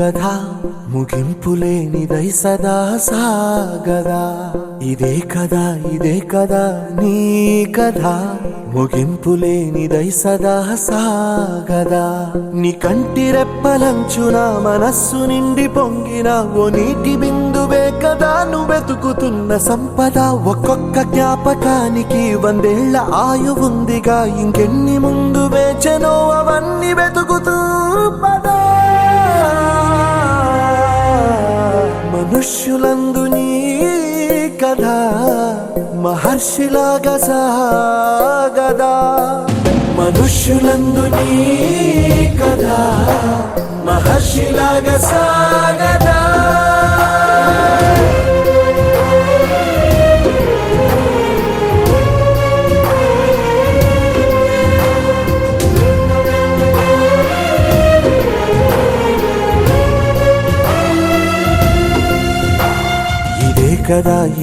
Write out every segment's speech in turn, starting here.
కథ ముగింపులేనిదై సదా సాగదా ఇదే కదా నీ కథ ముగింపులేనిదై సదా సాగదా నీ కంటి రెప్పలంచున మనస్సు నిండి పొంగిన ఓ నీటి బిందువే కదా నువ్వెతుకుతున్న సంపద ఒక్కొక్క జ్ఞాపకానికి 100 ఏళ్ల ఆయువుందిగా ఇంకెన్ని ముందు వేచనో అవన్నీ వెతుకుతూ పదా మనుష్యులందు నీ కథ మహర్షిలాగా సాగదా మనుష్యులందు నీ కథ మహర్షిలాగా సాగదా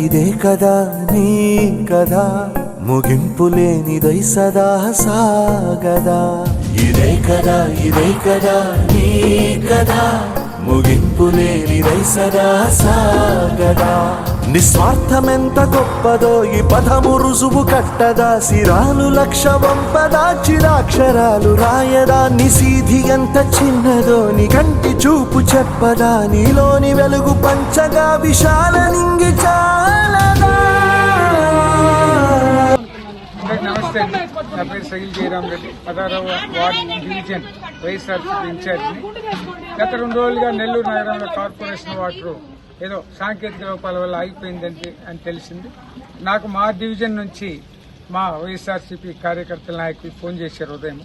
ఇదే కదా నీ కథ ముగింపులేనిదై సదా సాగదా ఇదే కదా నీ కథ ముగింపులేనిదై సదా సాగదా నిస్వార్థమెంత గొప్పదో ఈ పదము రుజువు కట్టదా సిరాలు 1,00,000 వంపదా చిరాక్షరాలు రాయదా నిసీధి ఎంత చిన్నదో నీ కంటి చూపు చెప్పదా నీలోని వెలుగు పంచగా విశాల నింగి చాలదా. నమస్తే అండి, నా పేరు సగిల్ జయరామ్ రెడ్డి, 16వ వార్డు డివిజన్ వైఎస్ఆర్సీపీ ఇన్ఛార్జిని. గత 2 రోజులుగా నెల్లూరు నగరంలో కార్పొరేషన్ వాటర్ ఏదో సాంకేతిక లోపాల వల్ల ఆగిపోయిందంటే అని తెలిసింది. నాకు మా డివిజన్ నుంచి మా వైఎస్ఆర్సీపీ కార్యకర్తల నాయకులు ఫోన్ చేశారు ఉదయం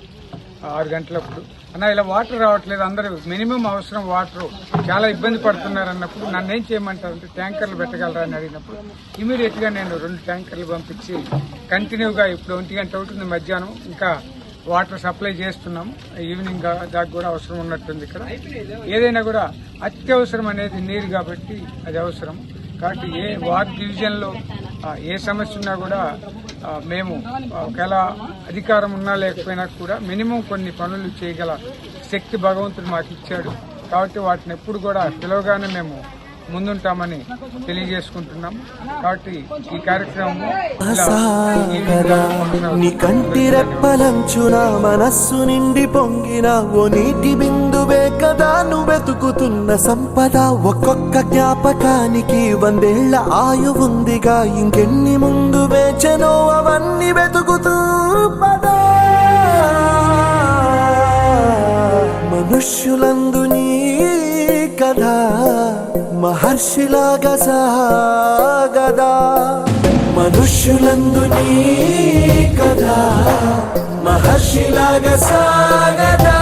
6 గంటలప్పుడు. అన్న ఇలా వాటర్ రావట్లేదు, అందరూ మినిమం అవసరం వాటర్, చాలా ఇబ్బంది పడుతున్నారు అన్నప్పుడు నన్ను ఏం చేయమంటారంటే ట్యాంకర్లు పెట్టగలరా అని అడిగినప్పుడు ఇమీడియట్గా నేను 2 ట్యాంకర్లు పంపించి కంటిన్యూగా ఇప్పుడు 1 గంట అవుతుంది మధ్యాహ్నం ఇంకా వాటర్ సప్లై చేస్తున్నాం. ఈవినింగ్ దాకా కూడా అవసరం ఉన్నట్టుంది. ఇక్కడ ఏదైనా కూడా అత్యవసరం అనేది నీరు కాబట్టి అది అవసరం. కాబట్టి ఏ వార్డ్ డివిజన్లో ఏ సమస్య ఉన్నా కూడా మేము ఒకవేళ అధికారం ఉన్నా లేకపోయినా కూడా మినిమం కొన్ని పనులు చేయగల శక్తి భగవంతుడు మాకు ఇచ్చాడు. కాబట్టి వాటిని ఎప్పుడు కూడా పిలవగానే మేము ముందుంటామని తెలియజేసుకుంటున్నాం. కాబట్టి ఈ కార్యక్రమం నీ కంటి రెప్పలంచున మనస్సు నిండి పొంగిన ఓ నీటి బిందువే కదా నువ్వెతుకుతున్న సంపద ఒక్కొక్క జ్ఞాపకానికి 100 ఏళ్ల ఆయువుందిగా ఇంకెన్ని ముందు వేచనో అవన్నీ వెతుకుతూ పదా మనుష్యులందు నీ కథ మహర్షిలాగా సాగదా మనుష్యులందు నీ కథ మహర్షిలాగా సాగదా.